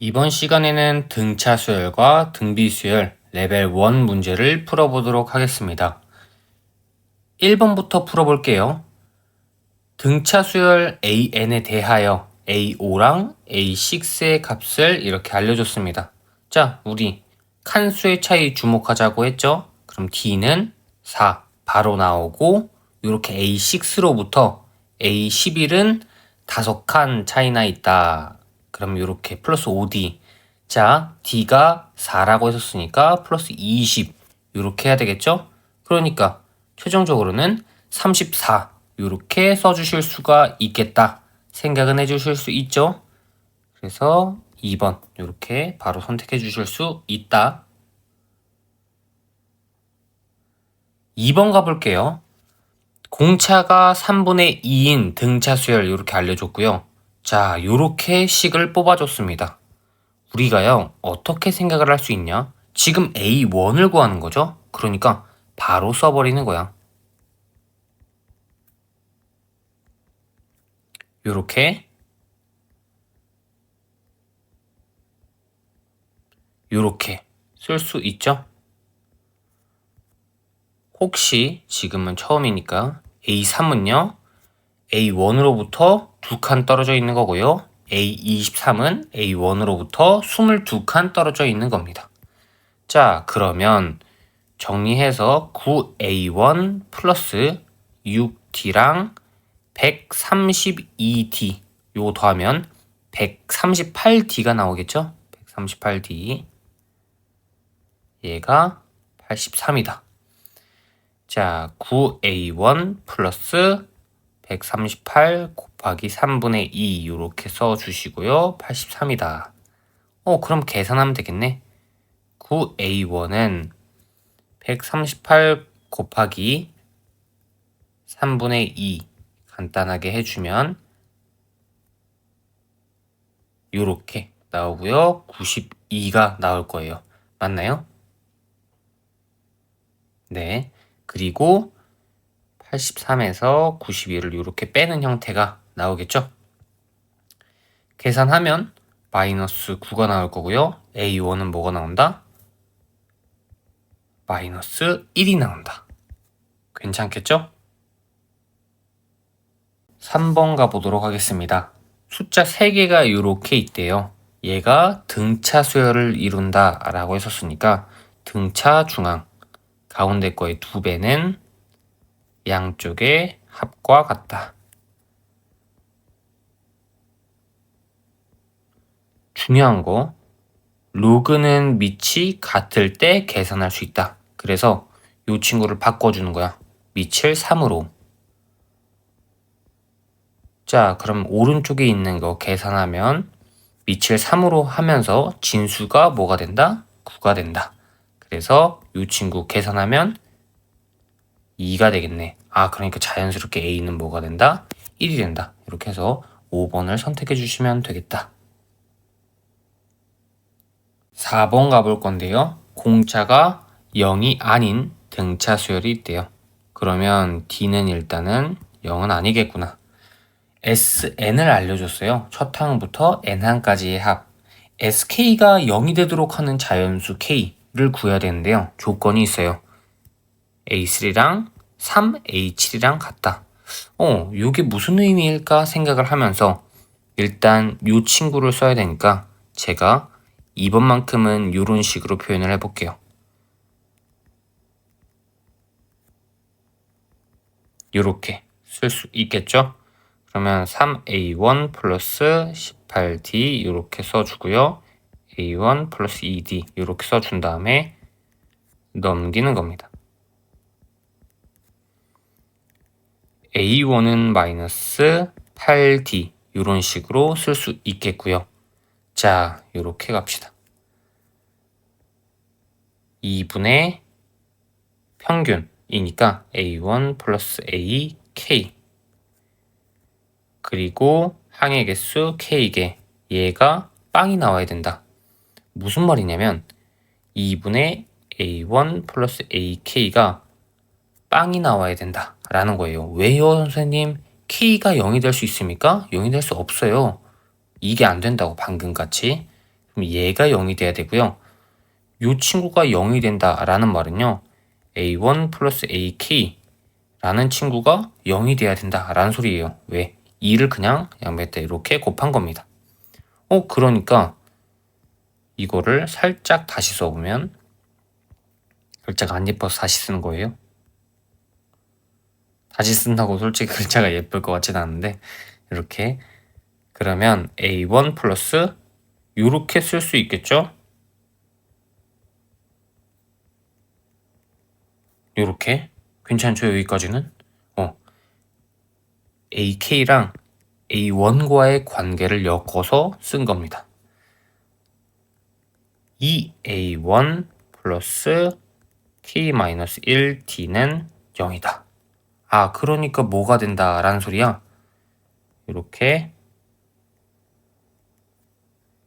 이번 시간에는 등차 수열과 등비 수열 레벨 1 문제를 풀어보도록 하겠습니다. 1번부터 풀어볼게요. 등차 수열 AN에 대하여 A5랑 A6의 값을 이렇게 알려줬습니다. 자, 우리 칸수의 차이 주목하자고 했죠? 그럼 D는 4 바로 나오고 이렇게 A6로부터 A11은 5칸 차이나 있다. 그럼 이렇게 플러스 5D. 자, D가 4라고 했었으니까 플러스 20 이렇게 해야 되겠죠? 그러니까 최종적으로는 34 이렇게 써주실 수가 있겠다 생각은 해주실 수 있죠? 그래서 2번 이렇게 바로 선택해 주실 수 있다. 2번 가볼게요. 공차가 3분의 2인 등차 수열 이렇게 알려줬고요. 자, 이렇게 식을 뽑아줬습니다. 우리가요, 어떻게 생각을 할 수 있냐? 지금 A1을 구하는 거죠? 그러니까 바로 써버리는 거야. 요렇게 쓸 수 있죠? 혹시 지금은 처음이니까 A3은요, A1으로부터 2칸 떨어져 있는 거고요. A23은 A1으로부터 22칸 떨어져 있는 겁니다. 자, 그러면 정리해서 9A1 플러스 6D랑 132D 요 더하면 138D가 나오겠죠? 138D 얘가 83이다. 자, 9A1 플러스 138 곱하기 3분의 2 이렇게 써주시고요. 83이다. 그럼 계산하면 되겠네. 9A1은 138 곱하기 3분의 2 간단하게 해주면 이렇게 나오고요. 92가 나올 거예요. 맞나요? 네. 그리고 83에서 92를 이렇게 빼는 형태가 나오겠죠? 계산하면 마이너스 9가 나올 거고요. A1은 뭐가 나온다? 마이너스 1이 나온다. 괜찮겠죠? 3번 가보도록 하겠습니다. 숫자 3개가 이렇게 있대요. 얘가 등차 수열을 이룬다 라고 했었으니까 등차 중앙 가운데 거의 2배는 양쪽의 합과 같다. 중요한 거 로그는 밑이 같을 때 계산할 수 있다. 그래서 이 친구를 바꿔주는 거야. 밑을 3으로. 자, 그럼 오른쪽에 있는 거 계산하면 밑을 3으로 하면서 진수가 뭐가 된다? 9가 된다. 그래서 이 친구 계산하면 2가 되겠네. 그러니까 자연스럽게 A는 뭐가 된다? 1이 된다. 이렇게 해서 5번을 선택해 주시면 되겠다. 4번 가볼 건데요. 공차가 0이 아닌 등차 수열이 있대요. 그러면 D는 일단은 0은 아니겠구나. SN을 알려줬어요. 첫 항부터 N항까지의 합. SK가 0이 되도록 하는 자연수 K를 구해야 되는데요. 조건이 있어요. A3랑 3A7이랑 같다. 이게 무슨 의미일까 생각을 하면서 일단 이 친구를 써야 되니까 제가 2번만큼은 이런 식으로 표현을 해볼게요. 이렇게 쓸 수 있겠죠? 그러면 3A1 플러스 18D 이렇게 써주고요. A1 플러스 2D 이렇게 써준 다음에 넘기는 겁니다. A1은 마이너스 8D 이런 식으로 쓸 수 있겠고요. 자, 이렇게 갑시다. 2분의 평균이니까 A1 플러스 AK 그리고 항의 개수 K개 얘가 빵이 나와야 된다. 무슨 말이냐면 2분의 A1 플러스 AK가 빵이 나와야 된다 라는 거예요. 왜요 선생님? K가 0이 될 수 있습니까? 0이 될 수 없어요. 이게 안 된다고 방금 같이. 그럼 얘가 0이 돼야 되고요. 이 친구가 0이 된다라는 말은요. a1 플러스 ak 라는 친구가 0이 돼야 된다라는 소리예요. 왜? 2를 그냥 양변에다 이렇게 곱한 겁니다. 그러니까 이거를 살짝 다시 써보면 글자가 안 예뻐서 다시 쓰는 거예요. 다시 쓴다고 솔직히 글자가 예쁠 것 같진 않은데 이렇게 그러면 a1 플러스 이렇게 쓸 수 있겠죠? 이렇게 괜찮죠? 여기까지는 ak랑 a1과의 관계를 엮어서 쓴 겁니다. 2a1 플러스 k-1t는 0이다. 그러니까 뭐가 된다라는 소리야? 이렇게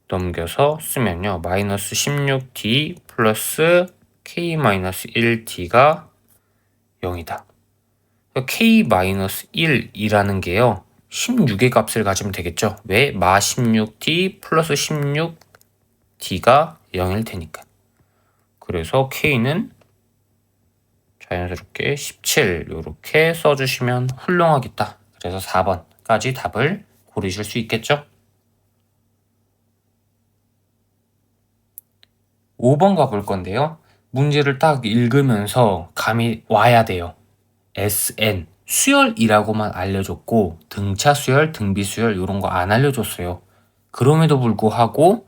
넘겨서 쓰면요. 마이너스 16t 플러스 k-1t가 0이다. k-1이라는 게요. 16의 값을 가지면 되겠죠. 왜? 마 16t 플러스 16t가 0일 테니까. 그래서 k는 자연스럽게 17 이렇게 써주시면 훌륭하겠다. 그래서 4번까지 답을 고르실 수 있겠죠. 5번 가볼 건데요. 문제를 딱 읽으면서 감이 와야 돼요. SN 수열이라고만 알려줬고 등차 수열, 등비 수열 이런 거 안 알려줬어요. 그럼에도 불구하고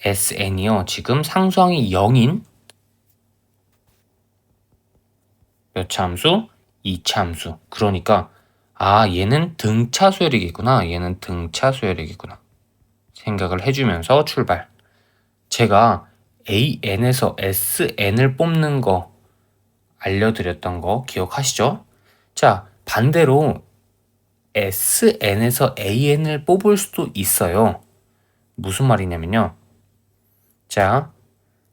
SN이요. 지금 상수항이 0인 몇 차 함수? 2차 함수. 그러니까 얘는 등차 수열이겠구나. 얘는 등차 수열이겠구나. 생각을 해주면서 출발. 제가 AN에서 SN을 뽑는 거 알려드렸던 거 기억하시죠? 자, 반대로 SN에서 AN을 뽑을 수도 있어요. 무슨 말이냐면요. 자,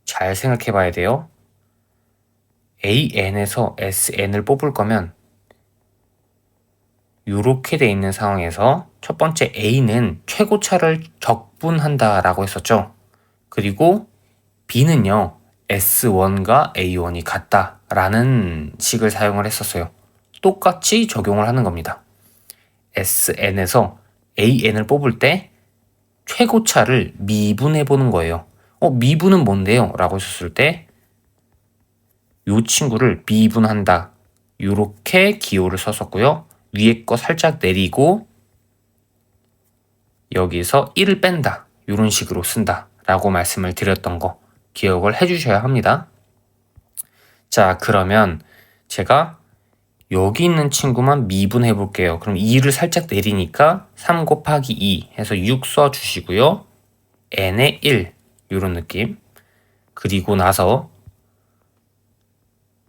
잘 생각해 봐야 돼요. AN에서 SN을 뽑을 거면 이렇게 돼 있는 상황에서 첫 번째 A는 최고차를 적분한다 라고 했었죠. 그리고 B는요. S1과 A1이 같다 라는 식을 사용을 했었어요. 똑같이 적용을 하는 겁니다. SN에서 AN을 뽑을 때 최고차를 미분해 보는 거예요. 미분은 뭔데요? 라고 했었을 때 이 친구를 미분한다. 이렇게 기호를 썼었고요. 위에 거 살짝 내리고 여기서 1을 뺀다. 이런 식으로 쓴다. 라고 말씀을 드렸던 거 기억을 해주셔야 합니다. 자, 그러면 제가 여기 있는 친구만 미분해 볼게요. 그럼 2를 살짝 내리니까 3 곱하기 2 해서 6 써주시고요. n의 1 이런 느낌. 그리고 나서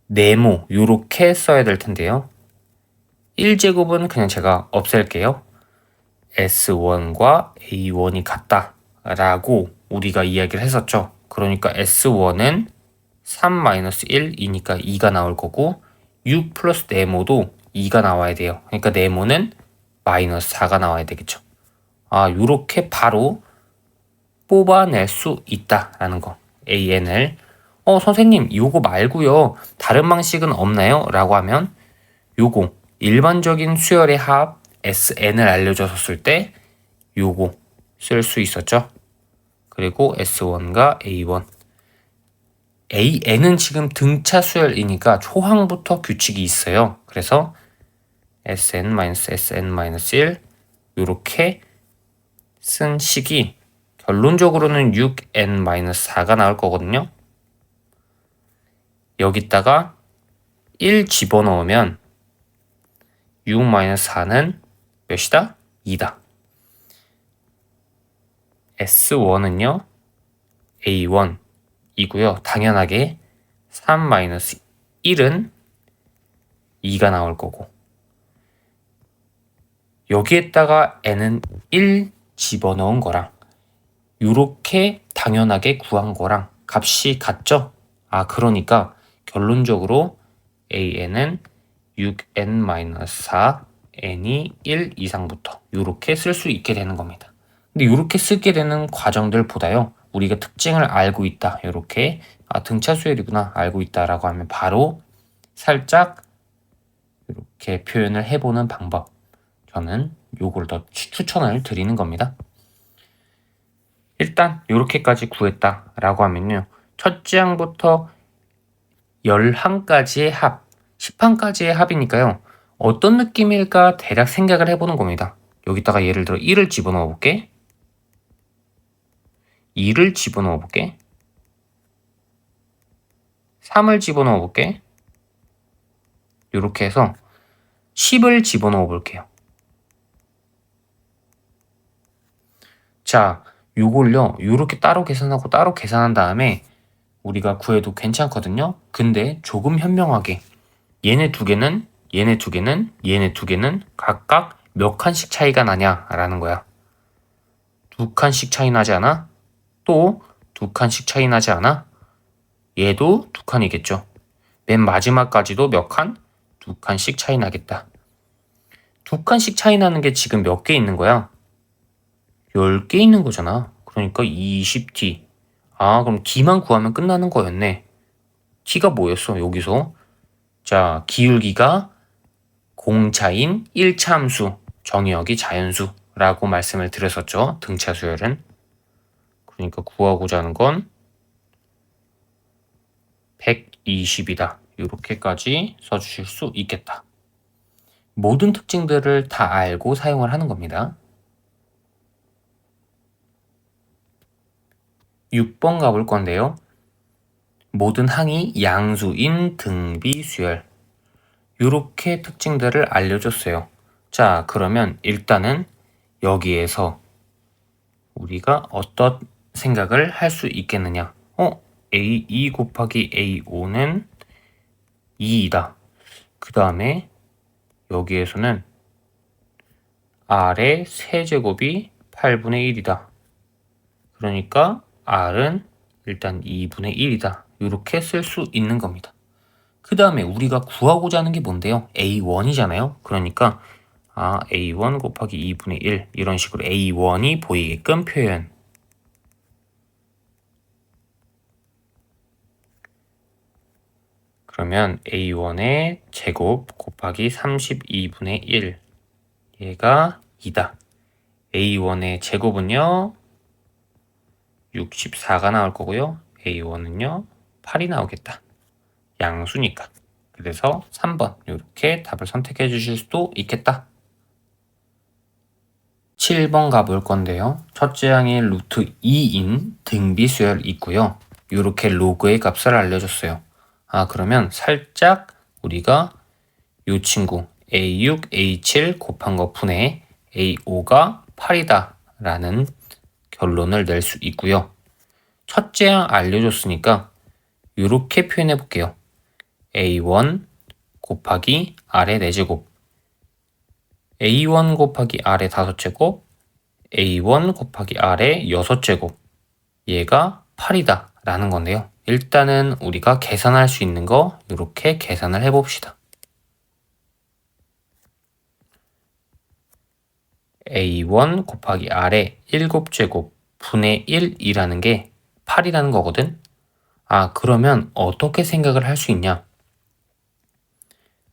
네모 이렇게 써야 될 텐데요. 1제곱은 그냥 제가 없앨게요. S1과 A1이 같다 라고 우리가 이야기를 했었죠. 그러니까 S1은 3-1이니까 2가 나올 거고 6 플러스 네모도 2가 나와야 돼요. 그러니까 네모는 마이너스 4가 나와야 되겠죠. 요렇게 바로 뽑아낼 수 있다라는 거. AN을 선생님 요거 말고요 다른 방식은 없나요? 라고 하면 요거 일반적인 수열의 합 SN을 알려줬을 때 요거 쓸 수 있었죠. 그리고 S1과 A1 AN은 지금 등차 수열이니까 초항부터 규칙이 있어요. 그래서 SN-SN-1 요렇게 쓴 식이 결론적으로는 6n-4가 나올 거거든요. 여기다가 1 집어넣으면 6-4는 몇이다? 2다. S1은요. A1이고요. 당연하게 3-1은 2가 나올 거고 여기에다가 n은 1 집어넣은 거랑 이렇게 당연하게 구한 거랑 값이 같죠? 그러니까 결론적으로 AN은 6n-4, n이 1 이상부터 이렇게 쓸 수 있게 되는 겁니다. 근데 이렇게 쓰게 되는 과정들보다요. 우리가 특징을 알고 있다. 이렇게 등차 수열이구나 알고 있다라고 하면 바로 살짝 이렇게 표현을 해보는 방법. 저는 요걸 더 추천을 드리는 겁니다. 일단 이렇게까지 구했다라고 하면요. 첫째 항부터 11가지의 합, 10항까지의 합이니까요. 어떤 느낌일까 대략 생각을 해보는 겁니다. 여기다가 예를 들어 1을 집어넣어 볼게. 2를 집어넣어 볼게. 3을 집어넣어 볼게. 이렇게 해서 10을 집어넣어 볼게요. 자, 요걸요. 요렇게 따로 계산하고 따로 계산한 다음에 우리가 구해도 괜찮거든요. 근데 조금 현명하게 얘네 두 개는 얘네 두 개는 얘네 두 개는 각각 몇 칸씩 차이가 나냐라는 거야. 2칸씩 차이 나지 않아? 또 2칸씩 차이 나지 않아? 얘도 2칸이겠죠. 맨 마지막까지도 몇 칸? 2칸씩 차이 나겠다. 2칸씩 차이 나는 게 지금 몇 개 있는 거야? 10개 있는 거잖아. 그러니까 20t. 그럼 t만 구하면 끝나는 거였네. t가 뭐였어, 여기서? 자, 기울기가 공차인 1차 함수, 정의역이 자연수라고 말씀을 드렸었죠. 등차 수열은. 그러니까 구하고자 하는 건 120이다. 이렇게까지 써주실 수 있겠다. 모든 특징들을 다 알고 사용을 하는 겁니다. 6번 가볼 건데요. 모든 항이 양수인 등비수열. 이렇게 특징들을 알려줬어요. 자, 그러면 일단은 여기에서 우리가 어떤 생각을 할 수 있겠느냐. A2 곱하기 A5는 2이다. 그 다음에 여기에서는 R의 세제곱이 8분의 1이다. 그러니까 R은 일단 2분의 1이다. 이렇게 쓸 수 있는 겁니다. 그 다음에 우리가 구하고자 하는 게 뭔데요? A1이잖아요. 그러니까 A1 곱하기 2분의 1 이런 식으로 A1이 보이게끔 표현. 그러면 A1의 제곱 곱하기 32분의 1 얘가 2다. A1의 제곱은요 64가 나올 거고요. A1은요 8이 나오겠다. 양수니까. 그래서 3번 이렇게 답을 선택해 주실 수도 있겠다. 7번 가볼 건데요. 첫째 항이 루트 2인 등비수열 있고요. 이렇게 로그의 값을 알려줬어요. 그러면 살짝 우리가 이 친구 A6, A7 곱한 거 분의 A5가 8이다 라는 결론을 낼 수 있고요. 첫째 항 알려줬으니까 이렇게 표현해 볼게요. A1 곱하기 R의 4제곱 A1 곱하기 R의 5제곱 A1 곱하기 R의 6제곱 얘가 8이다 라는 건데요. 일단은 우리가 계산할 수 있는 거 이렇게 계산을 해봅시다. A1 곱하기 R의 7제곱 분의 1이라는 게 8이라는 거거든. 그러면 어떻게 생각을 할 수 있냐?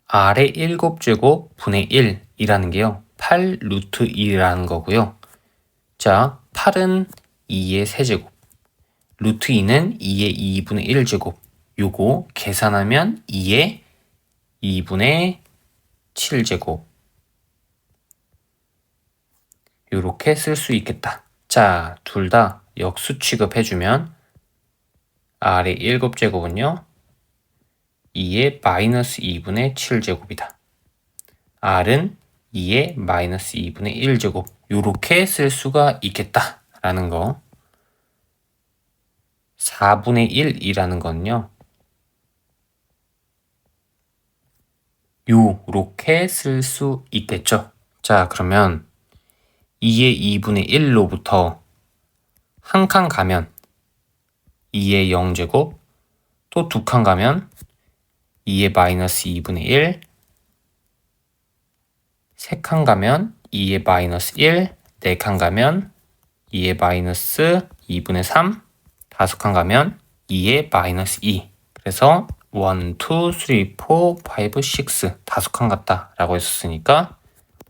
R의 7제곱 분의 1이라는 게요. 8 루트 2라는 거고요. 자, 8은 2의 세제곱. 루트 2는 2의 2분의 1제곱. 요거 계산하면 2의 2분의 7제곱. 요렇게 쓸 수 있겠다. 자, 둘 다 역수 취급해주면 R의 7제곱은요. 2의 마이너스 2분의 7제곱이다. R은 2의 마이너스 2분의 1제곱. 요렇게 쓸 수가 있겠다. 라는 거. 4분의 1이라는 건요. 요렇게 쓸 수 있겠죠. 자, 그러면 2의 2분의 1로부터 한 칸 가면 2의 0제곱, 또 두 칸 가면 2의 마이너스 2분의 1, 세 칸 가면 2의 마이너스 1, 네 칸 가면 2의 마이너스 2분의 3, 다섯 칸 가면 2에 마이너스 2. 그래서 1, 2, 3, 4, 5, 6 다섯 칸 같다 라고 했었으니까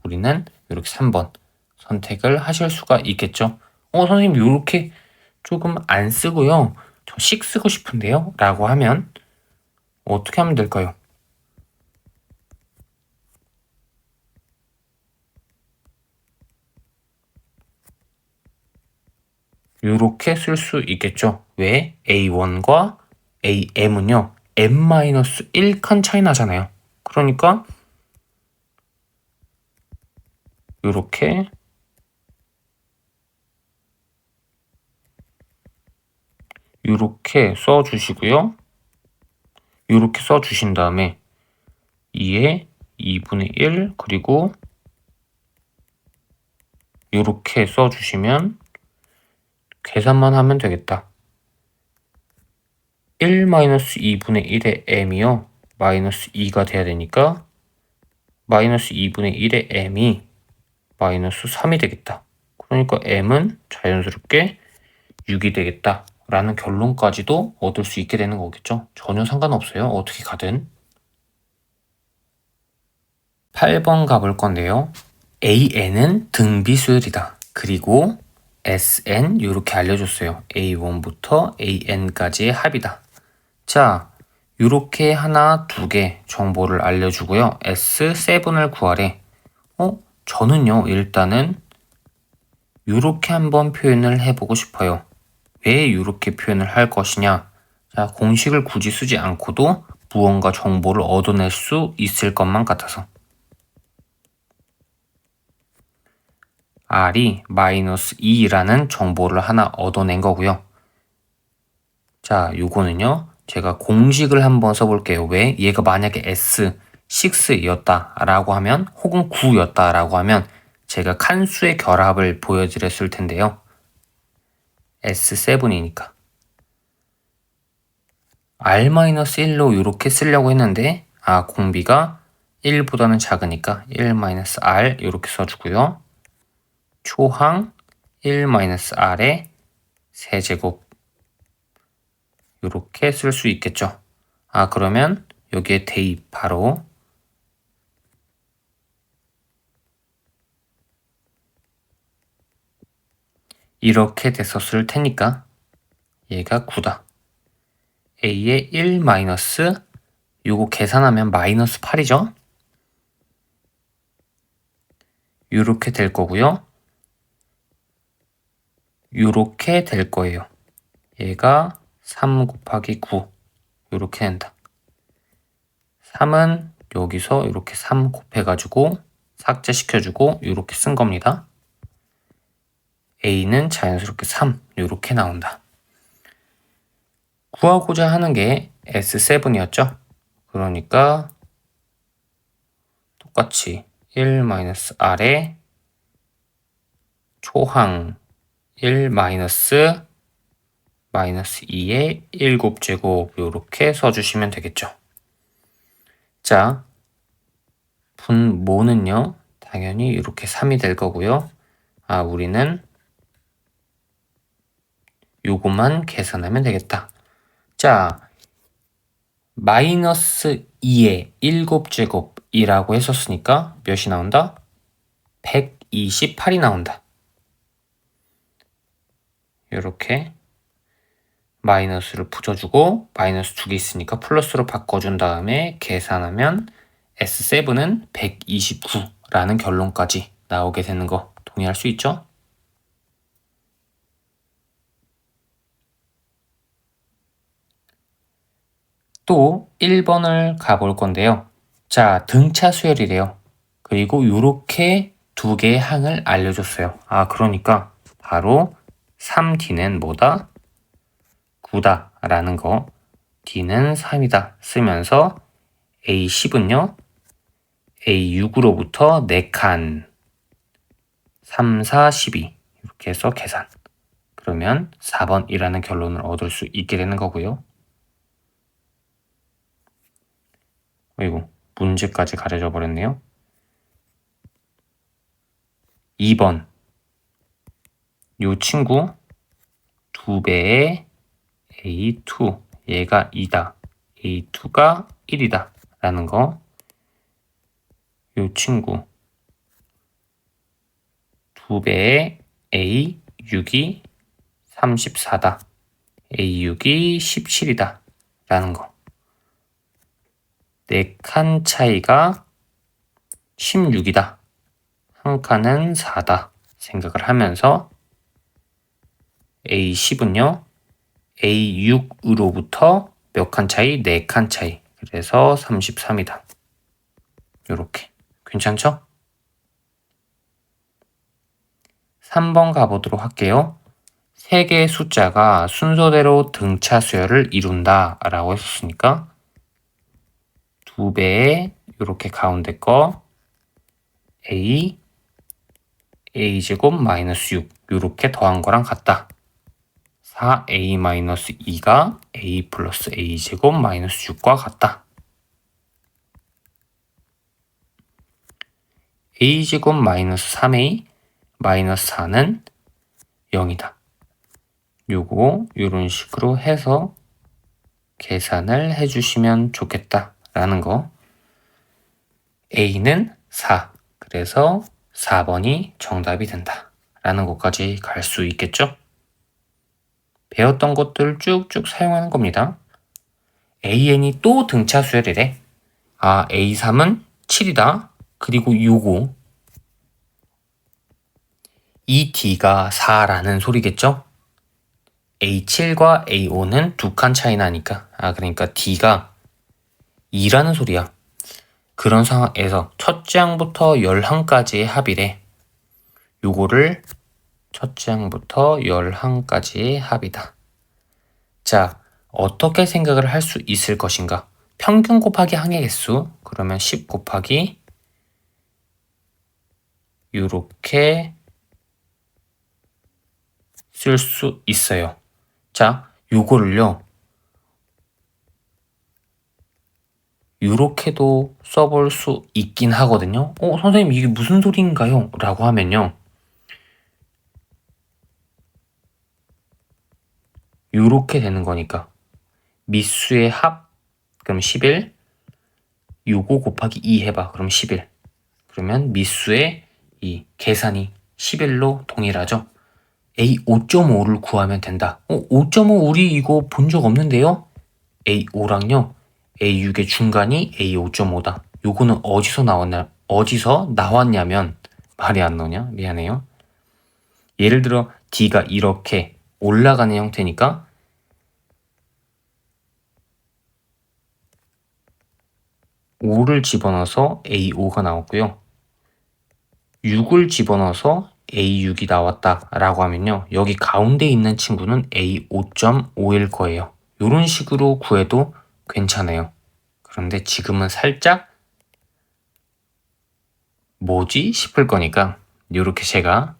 우리는 이렇게 3번 선택을 하실 수가 있겠죠. 선생님 이렇게 조금 안 쓰고요. 저 식 쓰고 싶은데요 라고 하면 어떻게 하면 될까요? 이렇게 쓸 수 있겠죠. 왜? A1과 AM은요. M-1칸 차이 나잖아요. 그러니까 이렇게 써주시고요. 이렇게 써주신 다음에 2에 2분의 1 그리고 이렇게 써주시면 계산만 하면 되겠다. 1-2분의 1의 m이요. 마이너스 2가 돼야 되니까 마이너스 2분의 1의 m이 마이너스 3이 되겠다. 그러니까 m은 자연스럽게 6이 되겠다. 라는 결론까지도 얻을 수 있게 되는 거겠죠. 전혀 상관없어요. 어떻게 가든. 8번 가볼 건데요. AN은 등비수열이다. 그리고 SN 이렇게 알려줬어요. A1부터 AN까지의 합이다. 자, 이렇게 하나, 두 개 정보를 알려주고요. S7을 구하래. 저는요, 일단은 이렇게 한번 표현을 해보고 싶어요. 왜 이렇게 표현을 할 것이냐? 자, 공식을 굳이 쓰지 않고도 무언가 정보를 얻어낼 수 있을 것만 같아서. R이 마이너스 2라는 정보를 하나 얻어낸 거고요. 자, 요거는요. 제가 공식을 한번 써볼게요. 왜? 얘가 만약에 S6였다 라고 하면 혹은 9였다 라고 하면 제가 칸수의 결합을 보여드렸을 텐데요. S7이니까 R-1로 이렇게 쓰려고 했는데 공비가 1보다는 작으니까 1-R 이렇게 써주고요. 초항 1-R의 세제곱 이렇게 쓸 수 있겠죠. 그러면 여기에 대입 바로 이렇게 됐었을 테니까 얘가 9다. A의 1 마이너스 요거 계산하면 마이너스 8이죠. 요렇게 될 거고요. 요렇게 될 거예요. 얘가 3 곱하기 9 요렇게 된다. 3은 여기서 이렇게 3 곱해가지고 삭제시켜주고 이렇게 쓴 겁니다. A는 자연스럽게 3 이렇게 나온다. 구하고자 하는 게 S7이었죠. 그러니까 똑같이 1-R에 초항 1 마이너스 2의 7제곱 이렇게 써주시면 되겠죠. 자, 분모는요. 당연히 이렇게 3이 될 거고요. 우리는 요것만 계산하면 되겠다. 자, 마이너스 2의 7제곱이라고 했었으니까 몇이 나온다? 128이 나온다. 이렇게 마이너스를 붙여주고 마이너스 2개 있으니까 플러스로 바꿔준 다음에 계산하면 S7은 129라는 결론까지 나오게 되는 거 동의할 수 있죠? 또 1번을 가볼 건데요. 자, 등차 수열이래요. 그리고 이렇게 두 개의 항을 알려줬어요. 그러니까 바로 3D는 뭐다? 9다 라는 거. D는 3이다 쓰면서 A10은요. A6으로부터 4칸 3, 4, 12 이렇게 해서 계산. 그러면 4번이라는 결론을 얻을 수 있게 되는 거고요. 어이구, 문제까지 가려져 버렸네요. 2번 요 친구 2배의 A2 얘가 2다. A2가 1이다. 라는 거. 요 친구 2배의 A6이 34다. A6이 17이다. 라는 거. 4칸 차이가 16이다. 한 칸은 4다. 생각을 하면서 A10은요. A6으로부터 몇 칸 차이? 4칸 차이. 그래서 33이다. 요렇게. 괜찮죠? 3번 가보도록 할게요. 3개의 숫자가 순서대로 등차 수열을 이룬다 라고 했었으니까 2배의 요렇게 가운데 거 a제곱 마이너스 6 요렇게 더한 거랑 같다. 4a 마이너스 2가 a 플러스 a제곱 마이너스 6과 같다. a제곱 마이너스 3a 마이너스 4는 0이다. 요거 요런 식으로 해서 계산을 해주시면 좋겠다 라는 거. a는 4 그래서 4번이 정답이 된다 라는 것까지 갈 수 있겠죠? 배웠던 것들 쭉쭉 사용하는 겁니다. an이 또 등차 수열이래. 아, a3은 7이다. 그리고 요거 이 d가 4라는 소리겠죠? A7과 A5는 2칸 차이 나니까 그러니까 D가 2라는 소리야. 그런 상황에서 첫째 항부터 열항까지의 합이래. 요거를 첫째 항부터 열항까지의 합이다. 자, 어떻게 생각을 할 수 있을 것인가? 평균 곱하기 항의 개수 그러면 10 곱하기 요렇게 쓸 수 있어요. 자, 요거를요. 요렇게도 써볼 수 있긴 하거든요. 선생님 이게 무슨 소리인가요? 라고 하면요. 요렇게 되는 거니까 미수의 합 그럼 11 요거 곱하기 2 해봐. 그럼 11 그러면 미수의 이 계산이 11로 동일하죠. A 5.5를 구하면 된다. 5.5 우리 이거 본 적 없는데요? A5랑요. A6의 중간이 A5.5다. 요거는 어디서 나왔냐면 말이 안 나오냐? 미안해요. 예를 들어 D가 이렇게 올라가는 형태니까 5를 집어넣어서 A5가 나왔고요. 6을 집어넣어서 A6이 나왔다 라고 하면요. 여기 가운데 있는 친구는 A5.5일 거예요. 이런 식으로 구해도 괜찮아요. 그런데 지금은 살짝 뭐지 싶을 거니까 이렇게 제가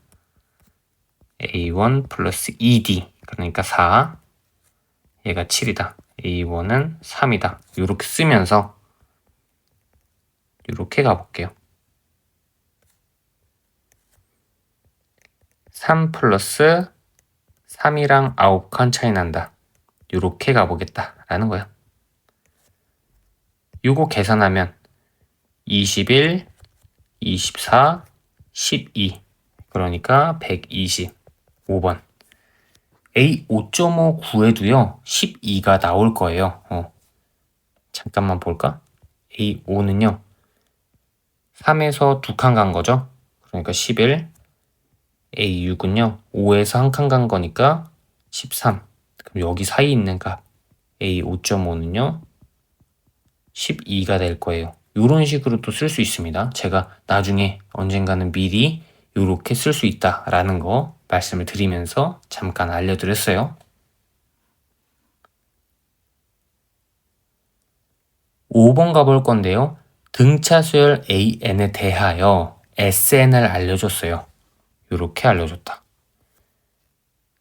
A1 플러스 2D 그러니까 4 얘가 7이다. A1은 3이다. 이렇게 쓰면서 이렇게 가볼게요. 3 플러스 3이랑 9칸 차이 난다. 이렇게 가보겠다 라는 거야. 요거 계산하면 21, 24, 12 그러니까 125번 A 5.5 구해도요 12가 나올 거예요. 잠깐만 볼까? A5는요 3에서 2칸 간 거죠. 그러니까 11 A6은요 5에서 1칸 간 거니까 13 그럼 여기 사이에 있는 값 A 5.5는요 12가 될 거예요. 이런 식으로 또 쓸 수 있습니다. 제가 나중에 언젠가는 미리 이렇게 쓸 수 있다라는 거 말씀을 드리면서 잠깐 알려드렸어요. 5번 가볼 건데요. 등차 수열 AN에 대하여 SN을 알려줬어요. 이렇게 알려줬다.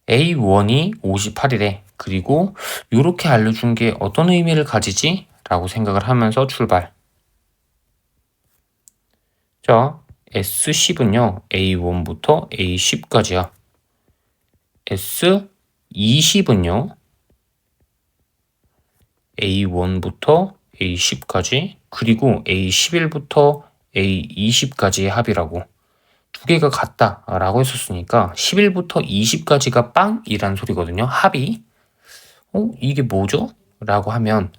A1이 58이래. 그리고 이렇게 알려준 게 어떤 의미를 가지지? 라고 생각을 하면서 출발. 자, S10은요. A1부터 A10까지야. S20은요. A1부터 A10까지 그리고 A11부터 A20까지의 합이라고 두 개가 같다라고 했었으니까 11부터 20까지가 빵이란 소리거든요. 합이. 이게 뭐죠? 라고 하면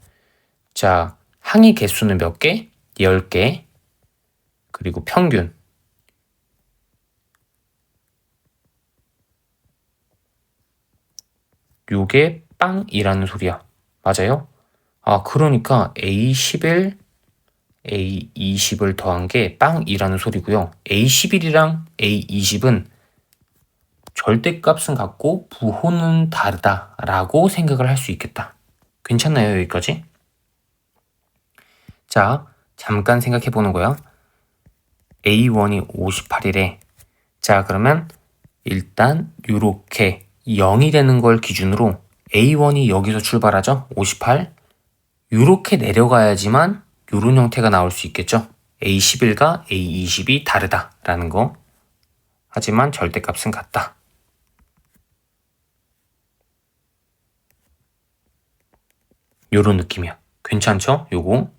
자, 항의 개수는 몇 개? 10개. 그리고 평균. 요게 빵이라는 소리야. 맞아요? 그러니까 A11, A20을 더한 게 빵이라는 소리고요. A11이랑 A20은 절대값은 같고 부호는 다르다라고 생각을 할 수 있겠다. 괜찮나요, 여기까지? 자, 잠깐 생각해 보는 거야. A1이 58이래. 자, 그러면 일단 요렇게 0이 되는 걸 기준으로 A1이 여기서 출발하죠? 58. 요렇게 내려가야지만 요런 형태가 나올 수 있겠죠? A11과 A20이 다르다라는 거. 하지만 절대값은 같다. 요런 느낌이야. 괜찮죠? 요거.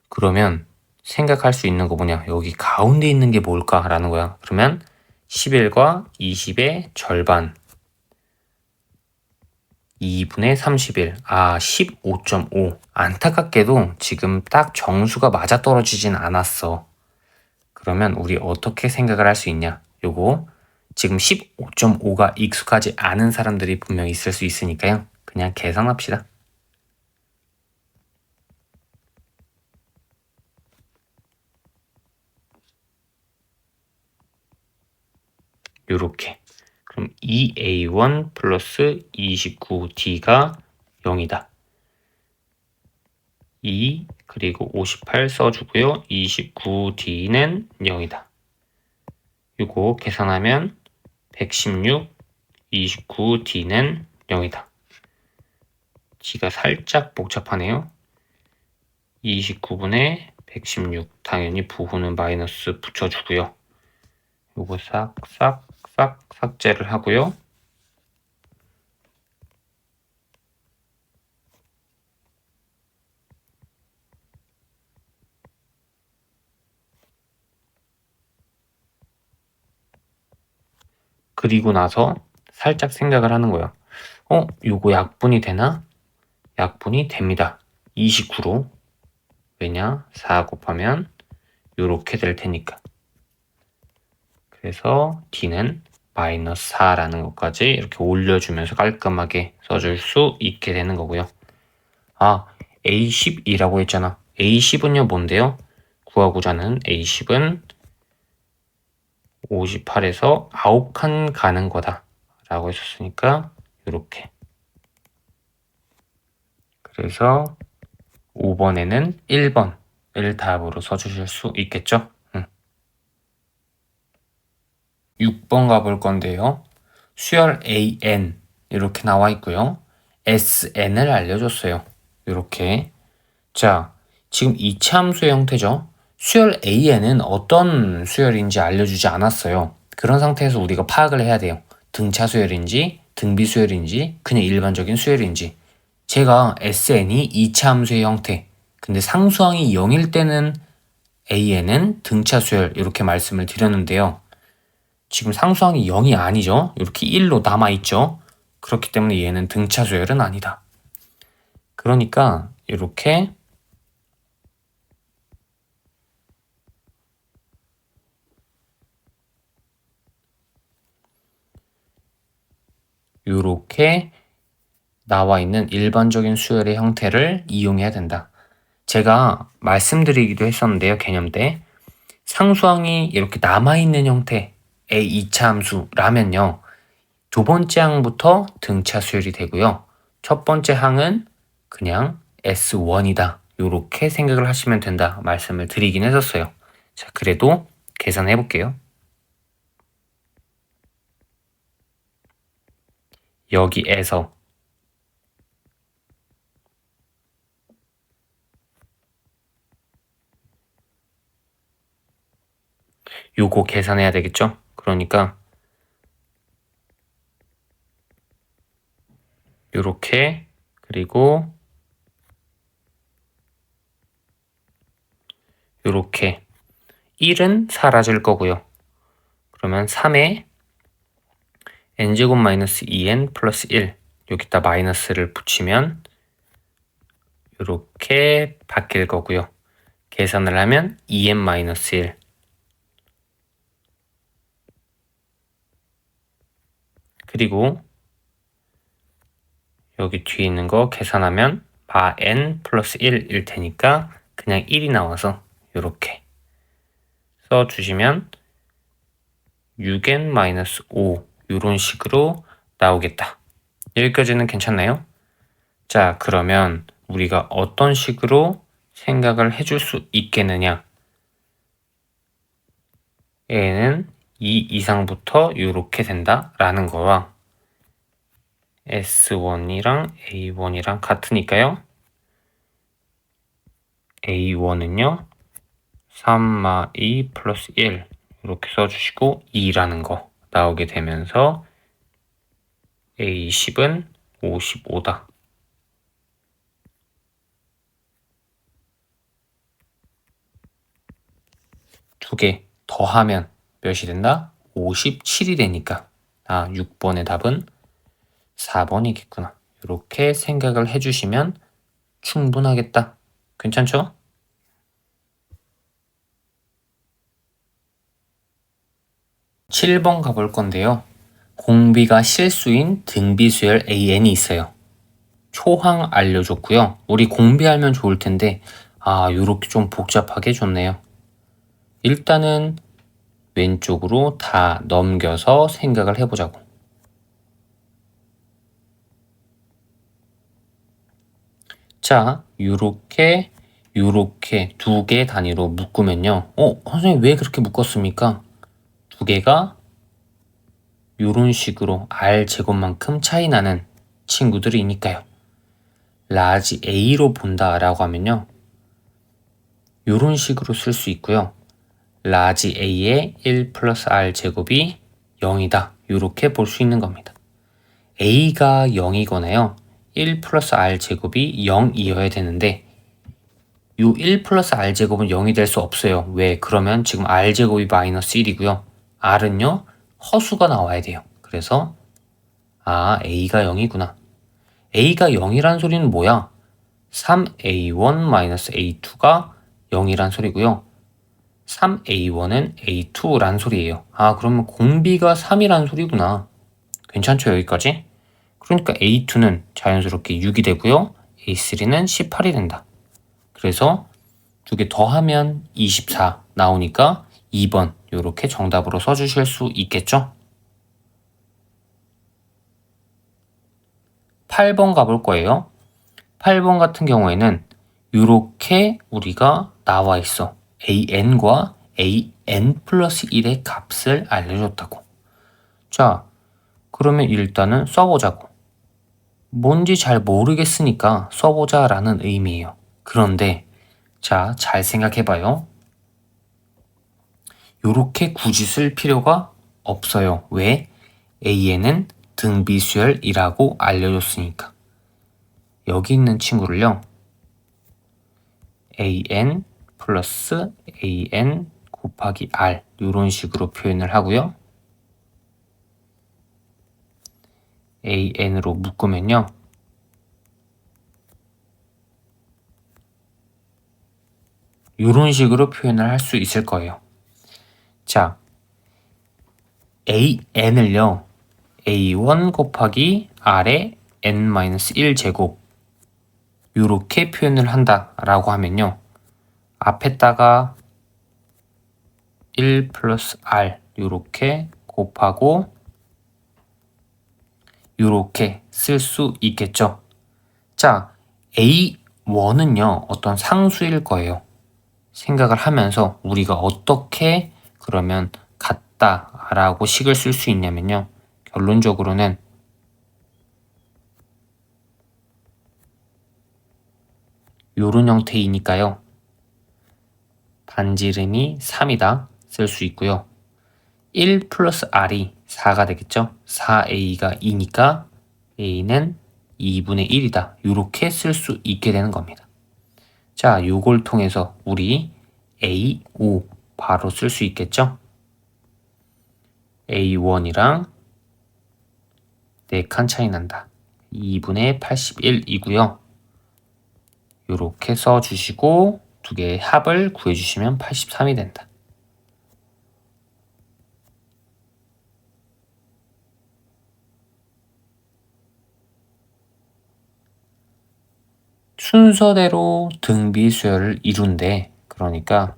그러면 생각할 수 있는 거 뭐냐? 여기 가운데 있는 게 뭘까라는 거야. 그러면 11과 20의 절반 2분의 31. 15.5. 안타깝게도 지금 딱 정수가 맞아떨어지진 않았어. 그러면 우리 어떻게 생각을 할 수 있냐? 요거 지금 15.5가 익숙하지 않은 사람들이 분명히 있을 수 있으니까요. 그냥 계산합시다. 요렇게. 그럼 2A1 플러스 29D가 0이다. 2 그리고 58 써주고요. 29D는 0이다. 요거 계산하면 116, 29D는 0이다. D가 살짝 복잡하네요. 29분의 116. 당연히 부호는 마이너스 붙여주고요. 요거 싹싹 삭제를 하고요. 그리고 나서 살짝 생각을 하는 거예요. 요거 약분이 되나? 약분이 됩니다. 29로. 왜냐? 4 곱하면 요렇게 될 테니까. 그래서 D는 마이너스 4라는 것까지 이렇게 올려주면서 깔끔하게 써줄 수 있게 되는 거고요. A10이라고 했잖아. A10은요 뭔데요? 구하고자 하는 A10은 58에서 9칸 가는 거다 라고 했었으니까 이렇게. 그래서 5번에는 1번을 답으로 써주실 수 있겠죠? 6번 가볼 건데요. 수열 AN 이렇게 나와 있고요. SN을 알려줬어요. 이렇게. 자, 지금 이차 함수의 형태죠. 수열 AN은 어떤 수열인지 알려주지 않았어요. 그런 상태에서 우리가 파악을 해야 돼요. 등차 수열인지 등비 수열인지 그냥 일반적인 수열인지. 제가 SN이 이차 함수의 형태. 근데 상수항이 0일 때는 AN은 등차 수열 이렇게 말씀을 드렸는데요. 지금 상수항이 0이 아니죠. 이렇게 1로 남아있죠. 그렇기 때문에 얘는 등차 수열은 아니다. 그러니까 이렇게 나와 있는 일반적인 수열의 형태를 이용해야 된다. 제가 말씀드리기도 했었는데요. 개념 때. 상수항이 이렇게 남아있는 형태의 2차 함수라면요. 두 번째 항부터 등차 수열이 되고요. 첫 번째 항은 그냥 S1이다. 이렇게 생각을 하시면 된다. 말씀을 드리긴 했었어요. 자, 그래도 계산해 볼게요. 여기에서 요거 계산해야 되겠죠? 그러니까 요렇게 그리고 요렇게 1은 사라질 거고요. 그러면 3에 n제곱 마이너스 2n 플러스 1 여기다 마이너스를 붙이면 요렇게 바뀔 거고요. 계산을 하면 2n 마이너스 1 그리고 여기 뒤에 있는 거 계산하면 마 n 플러스 1일 테니까 그냥 1이 나와서 요렇게 써주시면 6n 마이너스 5 이런 식으로 나오겠다. 여기까지는 괜찮나요? 자, 그러면 우리가 어떤 식으로 생각을 해줄 수 있겠느냐? a는 2 이상부터 이렇게 된다라는 거와 S1이랑 A1이랑 같으니까요. A1은요. 3마 2 플러스 1 이렇게 써주시고 2라는 거 나오게 되면서 A10은 55다. 두 개 더하면 몇이 된다? 57이 되니까 6번의 답은 4번이겠구나. 이렇게 생각을 해주시면 충분하겠다. 괜찮죠? 7번 가볼 건데요. 공비가 실수인 등비수열 AN이 있어요. 초항 알려줬고요. 우리 공비 알면 좋을 텐데 요렇게 좀 복잡하게 줬네요. 일단은 왼쪽으로 다 넘겨서 생각을 해보자고. 자, 요렇게 두 개 단위로 묶으면요. 선생님 왜 그렇게 묶었습니까? 두 개가 요런 식으로 R 제곱만큼 차이 나는 친구들이니까요. 라지 A로 본다라고 하면요. 요런 식으로 쓸 수 있고요. 라지 A의 1 플러스 R 제곱이 0이다. 요렇게 볼 수 있는 겁니다. A가 0이거나요. 1 플러스 R 제곱이 0이어야 되는데 요 1 플러스 R 제곱은 0이 될 수 없어요. 왜? 그러면 지금 R 제곱이 마이너스 1이고요. R은요. 허수가 나와야 돼요. 그래서 A가 0이구나. A가 0이란 소리는 뭐야? 3A1 마이너스 A2가 0이란 소리고요. 3A1은 A2란 소리예요. 그러면 공비가 3이란 소리구나. 괜찮죠? 여기까지? 그러니까 A2는 자연스럽게 6이 되고요. A3는 18이 된다. 그래서 두 개 더하면 24 나오니까 2번 이렇게 정답으로 써주실 수 있겠죠? 8번 가볼 거예요. 8번 같은 경우에는 이렇게 우리가 나와 있어. an과 an 플러스 1의 값을 알려줬다고. 자, 그러면 일단은 써보자고. 뭔지 잘 모르겠으니까 써보자라는 의미예요. 그런데 자, 잘 생각해봐요. 요렇게 굳이 쓸 필요가 없어요. 왜? an은 등비수열이라고 알려줬으니까. 여기 있는 친구를요. an 플러스 an 곱하기 r 이런 식으로 표현을 하고요. an으로 묶으면요. 이런 식으로 표현을 할 수 있을 거예요. 자, an을요. a1 곱하기 r의 n-1 제곱 이렇게 표현을 한다라고 하면요. 앞에다가 1 플러스 r 이렇게 곱하고 이렇게 쓸 수 있겠죠. 자, A1은요. 어떤 상수일 거예요. 생각을 하면서 우리가 어떻게 그러면 같다라고 식을 쓸 수 있냐면요. 결론적으로는 요런 형태이니까요. 반지름이 3이다 쓸 수 있고요. 1 플러스 r이 4가 되겠죠. 4a가 2니까 a는 2분의 1이다. 이렇게 쓸 수 있게 되는 겁니다. 자, 요걸 통해서 우리 A5 바로 쓸 수 있겠죠? A1이랑 4칸 차이 난다. 2분의 81이고요. 이렇게 써주시고 두 개의 합을 구해주시면 83이 된다. 순서대로 등비수열을 이룬대. 그러니까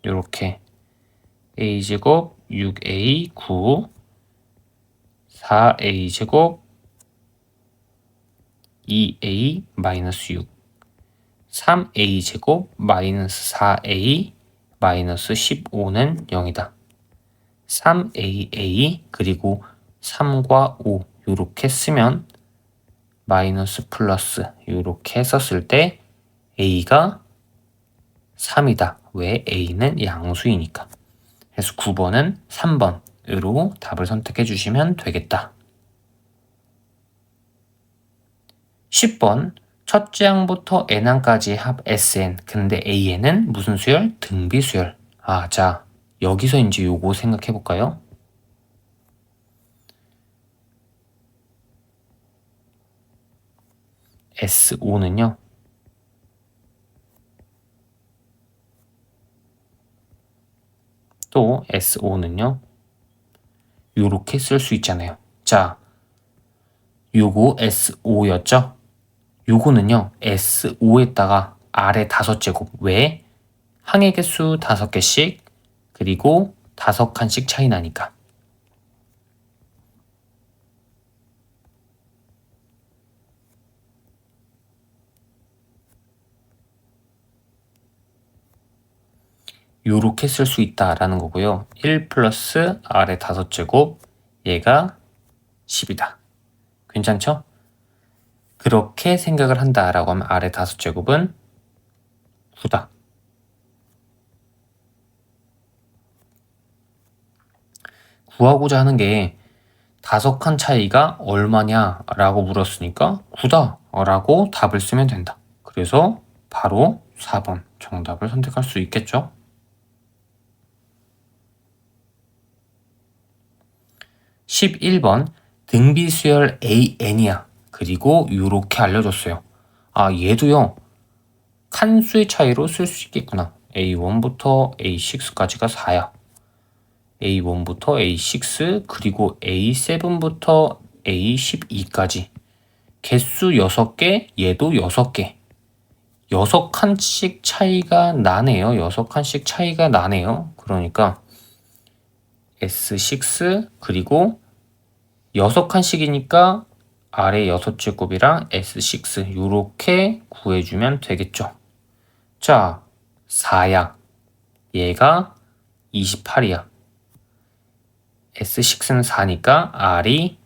이렇게 a제곱 6a 9 4a제곱 2a 마이너스 6 3a제곱 마이너스 4a 마이너스 15는 0이다. 3aa 그리고 3과 5 이렇게 쓰면 마이너스 플러스 이렇게 썼을 때 a가 3이다. 왜? a는 양수이니까. 그래서 9번은 3번으로 답을 선택해 주시면 되겠다. 10번 첫째 항부터 n항까지의 합 sn 근데 an은 무슨 수열? 등비수열. 자 여기서 이제 요거 생각해 볼까요? S5는요. 또 S5는요. 요렇게 쓸 수 있잖아요. 자, 요거 S5였죠? 요거는요. S5에다가 아래 5제곱. 왜? 항의 개수 5개씩 그리고 5칸씩 차이 나니까. 요렇게 쓸 수 있다라는 거고요. 1 플러스 아래 5제곱 얘가 10이다. 괜찮죠? 그렇게 생각을 한다라고 하면 아래 5제곱은 9다. 구하고자 하는 게 5칸 차이가 얼마냐 라고 물었으니까 9다 라고 답을 쓰면 된다. 그래서 바로 4번 정답을 선택할 수 있겠죠. 11번 등비수열 AN이야. 그리고 이렇게 알려줬어요. 얘도요. 칸수의 차이로 쓸 수 있겠구나. A1부터 A6까지가 4야. A1부터 A6 그리고 A7부터 A12까지 개수 6개 얘도 6개 6칸씩 차이가 나네요. 6칸씩 차이가 나네요. 그러니까 S6 그리고 6칸씩이니까 아래 6제곱이랑 S6 이렇게 구해주면 되겠죠. 자 4야. 얘가 28이야. S6는 4니까 R이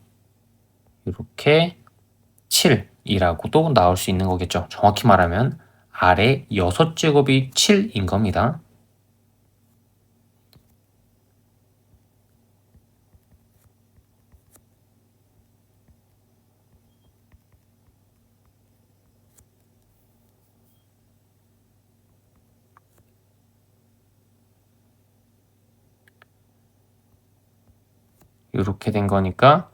이렇게 7이라고도 나올 수 있는 거겠죠. 정확히 말하면 R의 6제곱이 7인 겁니다. 이렇게 된 거니까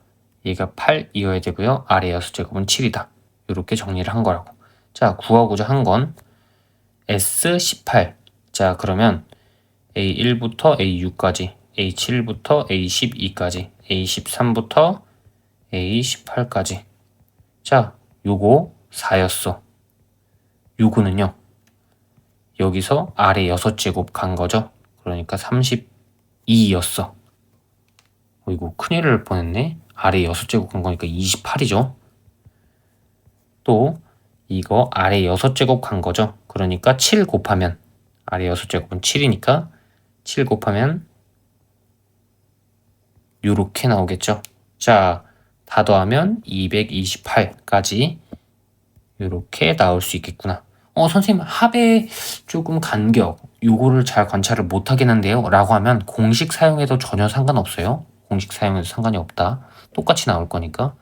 얘가 8이어야 되고요. 아래 6제곱은 7이다. 이렇게 정리를 한 거라고. 자, 구하고자 한 건 S18. 자, 그러면 A1부터 A6까지, A7부터 A12까지, A13부터 A18까지. 자, 요거 4였어. 요거는요. 여기서 아래 6제곱 간 거죠. 그러니까 32였어. 이거 큰일 날 뻔했네. 아래 6제곱 간 거니까 28이죠. 또 이거 아래 6제곱 간 거죠. 그러니까 7 곱하면 아래 6제곱은 7이니까 7 곱하면 요렇게 나오겠죠. 자, 다 더하면 228까지 요렇게 나올 수 있겠구나. 선생님 합의 조금 간격 요거를 잘 관찰을 못 하겠는데요 라고 하면 공식 사용해도 전혀 상관없어요. 공식 사용해도 상관이 없다. 똑같이 나올 거니까.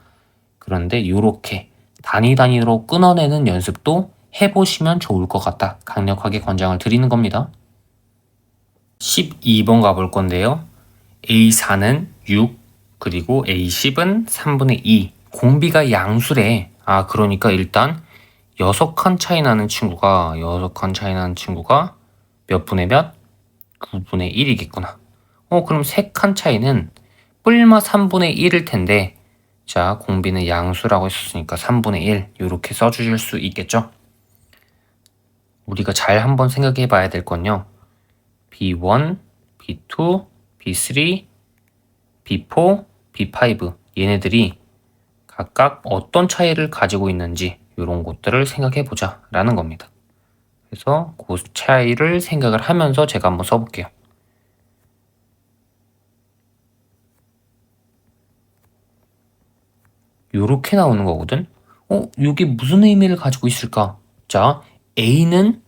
그런데 요렇게 단위로 끊어내는 연습도 해보시면 좋을 것 같다. 강력하게 권장을 드리는 겁니다. 12번 가볼 건데요. A4는 6, 그리고 A10은 3분의 2. 공비가 양수래. 그러니까 일단 6칸 차이 나는 친구가 몇 분의 몇? 9분의 1이겠구나. 그럼 3칸 차이는 뿔마 3분의 1일 텐데, 자, 공비는 양수라고 했었으니까 3분의 1 이렇게 써주실 수 있겠죠? 우리가 잘 한번 생각해 봐야 될 건요. B1, B2, B3, B4, B5 얘네들이 각각 어떤 차이를 가지고 있는지 이런 것들을 생각해 보자 라는 겁니다. 그래서 그 차이를 생각을 하면서 제가 한번 써볼게요. 요렇게 나오는 거거든. 이게 무슨 의미를 가지고 있을까? 자, A는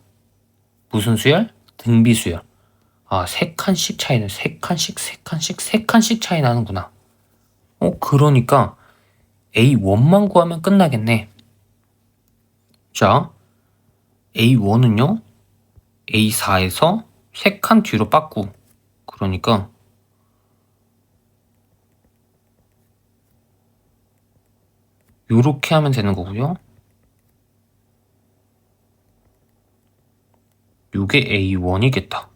무슨 수열? 등비수열. 3칸씩 차이는 3칸씩 차이 나는구나. 그러니까 A1만 구하면 끝나겠네. 자, A1은요, A4에서 3칸 뒤로 빠꾸. 그러니까 요렇게 하면 되는 거고요. 요게 A1이겠다.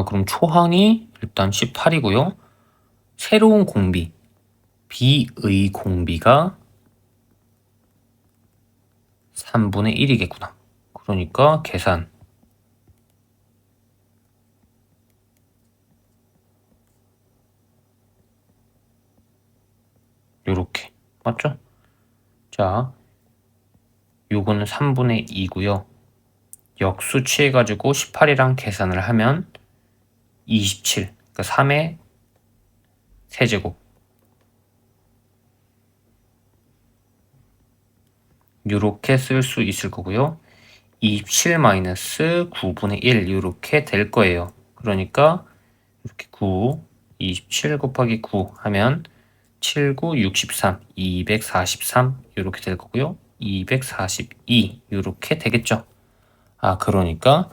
그럼 초항이 일단 18이고요. 새로운 공비, B의 공비가 3분의 1이겠구나. 그러니까 계산. 요렇게. 맞죠? 자, 요거는 3분의 2고요. 역수 취해가지고 18이랑 계산을 하면 27. 그러니까 3의 세제곱. 요렇게 쓸 수 있을 거고요. 27-9분의 1 이렇게 될 거예요. 그러니까 이렇게 9, 27 곱하기 9 하면 7, 9, 63, 243 이렇게 될 거고요. 242 이렇게 되겠죠. 그러니까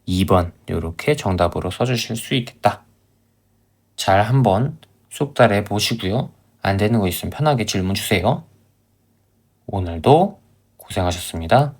2번 이렇게 정답으로 써주실 수 있겠다. 잘 한번 숙달해 보시고요. 안 되는 거 있으면 편하게 질문 주세요. 오늘도 고생하셨습니다.